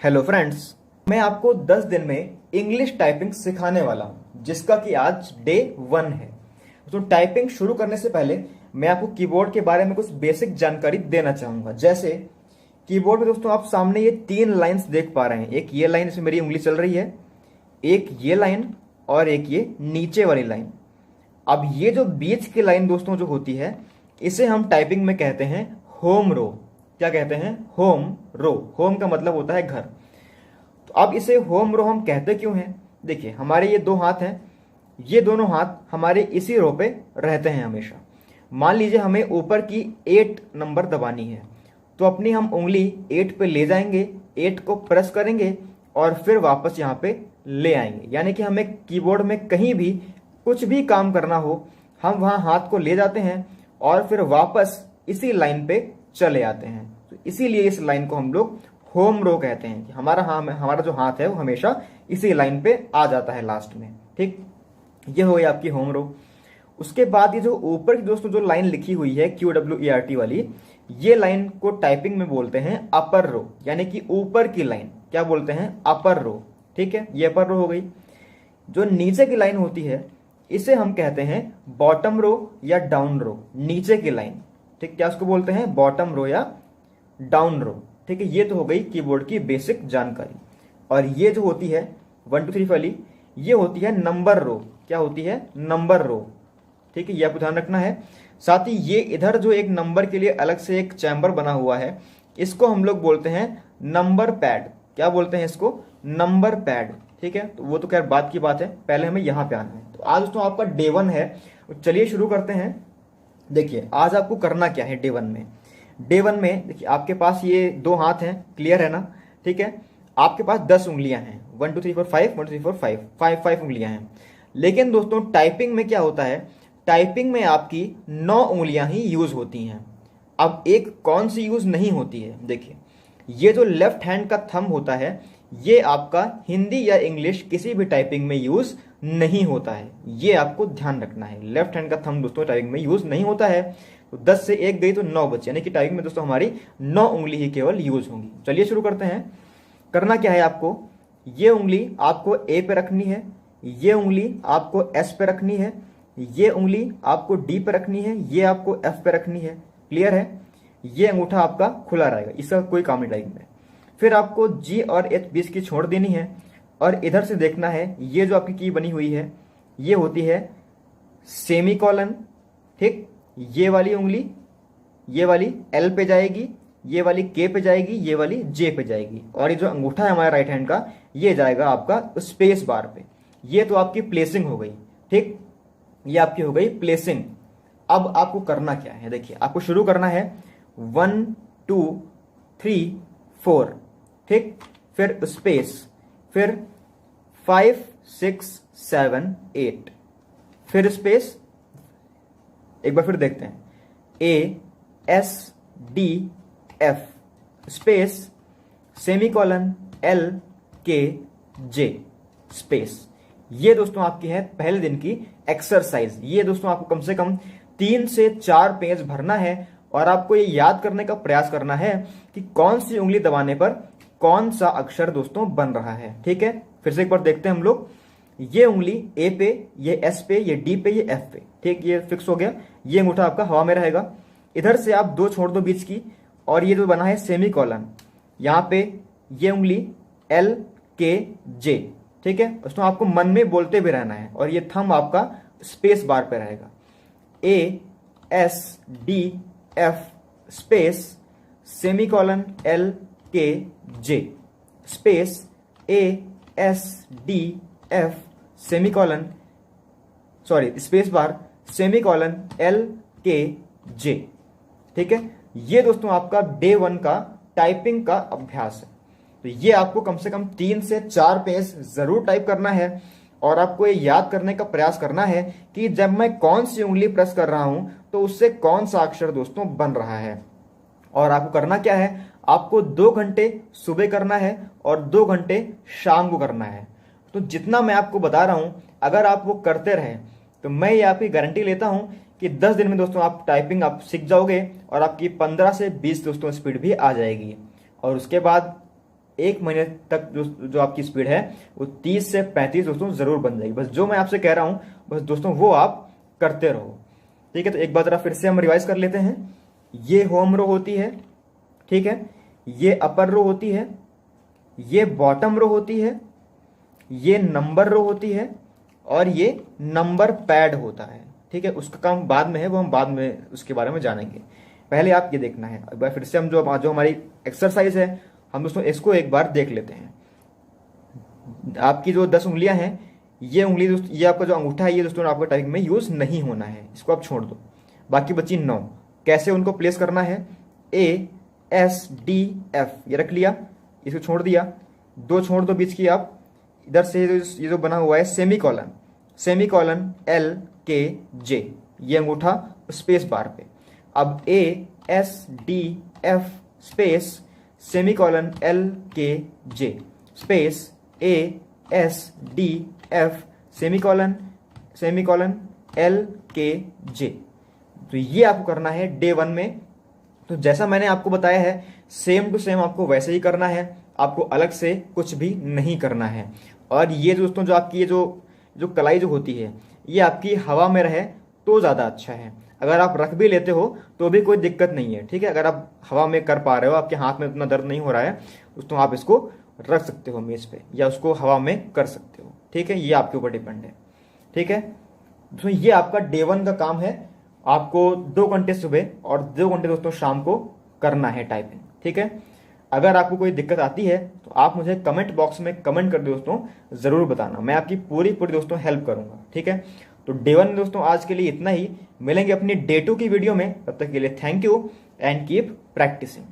Hello friends, मैं आपको 10 दिन में इंग्लिश टाइपिंग सिखाने वाला हूं, जिसका कि आज डे 1 है। तो टाइपिंग शुरू करने से पहले मैं आपको कीबोर्ड के बारे में कुछ बेसिक जानकारी देना चाहूंगा। जैसे कीबोर्ड में दोस्तों आप सामने ये 3 लाइंस देख पा रहे हैं। एक ये लाइन, इसमें मेरी उंगली चल रही है, एक ये लाइन और एक ये नीचे वाली लाइन। अब ये जो बीच की लाइन दोस्तों जो होती है, इसे हम टाइपिंग में कहते हैं होम रो। क्या कहते हैं? होम रो। होम का मतलब होता है घर। तो अब इसे होम रो हम कहते क्यों हैं? देखिए, हमारे ये 2 हाथ हैं, ये दोनों हाथ हमारे इसी रो पे रहते हैं हमेशा। मान लीजिए हमें ऊपर की 8 नंबर दबानी है, तो अपनी हम उंगली 8 पे ले जाएंगे, 8 को प्रेस करेंगे और फिर वापस यहाँ पे ले आएंगे। यानी कि हमें कीबोर्ड में कहीं भी कुछ भी काम करना हो, हम वहाँ हाथ को ले जाते हैं और फिर वापस इसी लाइन पे चले आते हैं। तो इसीलिए इस लाइन को हम लोग होम रो कहते हैं कि हमारा जो हाथ है वो हमेशा इसी लाइन पे आ जाता है लास्ट में। ठीक, ये हो गई आपकी होम रो। उसके बाद ये जो ऊपर की दोस्तों जो लाइन लिखी हुई है QWERT वाली, ये लाइन को टाइपिंग में बोलते हैं अपर रो, यानी कि ऊपर की लाइन। क्या बोलते हैं? अपर रो। ठीक है, ये अपर रो हो गई। जो नीचे की लाइन होती है, इसे हम कहते हैं बॉटम रो या डाउन रो। नीचे की लाइन, ठीक, क्या उसको बोलते हैं? बॉटम रो या डाउन रो। ठीक है, ये तो हो गई कीबोर्ड की बेसिक जानकारी। और ये जो होती है 1 2 3 वाली, ये होती है नंबर रो। क्या होती है? नंबर रो। ठीक है, ये आपको ध्यान रखना है। साथ ही ये इधर जो एक नंबर के लिए अलग से एक चैम्बर बना हुआ है, इसको हम लोग बोलते हैं नंबर पैड। क्या बोलते हैं इसको? Number pad. ठीक है, तो वो तो खैर बात की बात है, पहले हमें यहाँ पे आना है। तो आज दोस्तों आपका डे 1 है, तो चलिए शुरू करते हैं। देखिए, आज आपको करना क्या है डे 1 में। डे 1 में देखिए, आपके पास ये 2 हाथ हैं, क्लियर है ना? ठीक है, आपके पास 10 उंगलियां हैं, 1 2 3 4 5, 1 2 3 4 5, 5 उंगलियां हैं। लेकिन दोस्तों टाइपिंग में क्या होता है? टाइपिंग में आपकी 9 उंगलियां ही यूज होती हैं। अब एक कौन सी यूज नहीं होती है? देखिए, ये जो लेफ्ट हैंड का थंब होता है, ये आपका हिंदी या इंग्लिश किसी भी टाइपिंग में यूज नहीं होता है। ये आपको ध्यान रखना है। लेफ्ट हैंड का थंब दोस्तों टाइपिंग में यूज नहीं होता है। तो 10 से 1 गई तो 9 बचे, यानी कि टाइपिंग में दोस्तों हमारी 9 उंगली ही केवल यूज होंगी। चलिए शुरू करते हैं। करना क्या है आपको? ये उंगली आपको ए पे रखनी है, ये उंगली आपको एस पे रखनी है, ये उंगली आपको डी पे रखनी है, ये आपको एफ पे रखनी है। क्लियर है? ये अंगूठा आपका खुला रहेगा, इसका कोई काम नहीं टाइपिंग में। फिर आपको जी और एच बीच की छोड़ देनी है और इधर से देखना है, ये जो आपकी की बनी हुई है, ये होती है सेमी कॉलन। ठीक, ये वाली उंगली, ये वाली एल पे जाएगी, ये वाली के पे जाएगी, ये वाली जे पे जाएगी, और ये जो अंगूठा है हमारा राइट हैंड का, ये जाएगा आपका स्पेस बार पे। ये तो आपकी प्लेसिंग हो गई। ठीक, ये आपकी हो गई प्लेसिंग। अब आपको करना क्या है? देखिए, आपको शुरू करना है 1 2 3 4। ठीक, फिर स्पेस, फिर 5 6 7 8, फिर स्पेस। एक बार फिर देखते हैं, ए S D F, space, semicolon L K J, space. ये दोस्तों आपकी है पहले दिन की एक्सरसाइज। ये दोस्तों आपको कम से कम 3 से 4 पेज भरना है और आपको ये याद करने का प्रयास करना है कि कौन सी उंगली दबाने पर कौन सा अक्षर दोस्तों बन रहा है। ठीक है, फिर से एक बार देखते हैं हम लोग। ये उंगली ए पे, ये एस पे, ये डी पे, ये एफ पे। ठीक, ये फिक्स हो गया। ये अंगूठा आपका हवा में रहेगा। इधर से आप 2 छोड़ दो बीच की, और ये जो बना है सेमी कॉलन, यहाँ पे ये उंगली एल के जे। ठीक है, उसमें आपको मन में बोलते भी रहना है, और ये थंब आपका स्पेस बार पे रहेगा। A S D F space semicolon L K J, space A S D F semicolon, sorry, space bar semicolon L K J. ठीक है, ये दोस्तों आपका डे 1 का टाइपिंग का अभ्यास है। तो ये आपको कम से कम 3 से 4 पेज जरूर टाइप करना है, और आपको ये याद करने का प्रयास करना है कि जब मैं कौन सी उंगली प्रेस कर रहा हूं तो उससे कौन सा अक्षर दोस्तों बन रहा है। और आपको करना क्या है? आपको 2 घंटे सुबह करना है और 2 घंटे शाम को करना है। तो जितना मैं आपको बता रहा हूं, अगर आप वो करते रहें तो मैं ये आपकी गारंटी लेता हूं कि 10 दिन में दोस्तों आप टाइपिंग आप सीख जाओगे और आपकी 15 से 20 दोस्तों स्पीड भी आ जाएगी। और उसके बाद 1 महीने तक जो आपकी स्पीड है वो 30 से 35 दोस्तों जरूर बन जाएगी। बस जो मैं आपसे कह रहा हूं बस दोस्तों वो आप करते रहो। ठीक है, तो एक बार जरा फिर से हम रिवाइज कर लेते हैं। ये होम रो होती है, ठीक है, ये अपर रो होती है, ये बॉटम रो होती है, ये नंबर रो होती है और ये नंबर पैड होता है। ठीक है, उसका काम बाद में है, वो हम बाद में उसके बारे में जानेंगे। पहले आप ये देखना है। एक बार फिर से हम जो हमारी एक्सरसाइज है हम दोस्तों इसको एक बार देख लेते हैं। आपकी जो 10 उंगलियां हैं, ये उंगली ये आपका जो अंगूठा है ये दोस्तों आपका टाइपिंग में यूज नहीं होना है, इसको आप छोड़ दो। बाकी बची 9। कैसे उनको प्लेस करना है? A S D F ये रख लिया, इसको छोड़ दिया, 2 छोड़ दो बीच की आप। इधर से ये जो बना हुआ है semi colon L K J, ये अंगूठा स्पेस बार पे। अब A S D F space semi colon L K J space A S D F semi colon L K J। तो ये आपको करना है डे 1 में। तो जैसा मैंने आपको बताया है सेम टू सेम आपको वैसे ही करना है, आपको अलग से कुछ भी नहीं करना है। और ये दोस्तों जो आपकी ये जो कलाई जो होती है ये आपकी हवा में रहे तो ज़्यादा अच्छा है। अगर आप रख भी लेते हो तो भी कोई दिक्कत नहीं है। ठीक है, अगर आप हवा में कर पा रहे हो, आपके हाथ में उतना दर्द नहीं हो रहा है तो आप इसको रख सकते हो मेज पे या उसको हवा में कर सकते हो। ठीक है, ये आपके ऊपर डिपेंड है। ठीक है, तो ये आपका डे 1 का काम है। आपको 2 घंटे सुबह और 2 घंटे दोस्तों शाम को करना है टाइपिंग। ठीक है, अगर आपको कोई दिक्कत आती है तो आप मुझे कमेंट बॉक्स में कमेंट कर दो दोस्तों, जरूर बताना, मैं आपकी पूरी दोस्तों हेल्प करूंगा। ठीक है, तो डे 1 दोस्तों आज के लिए इतना ही। मिलेंगे अपनी डे 2 की वीडियो में, तब तक के लिए thank you and keep practising.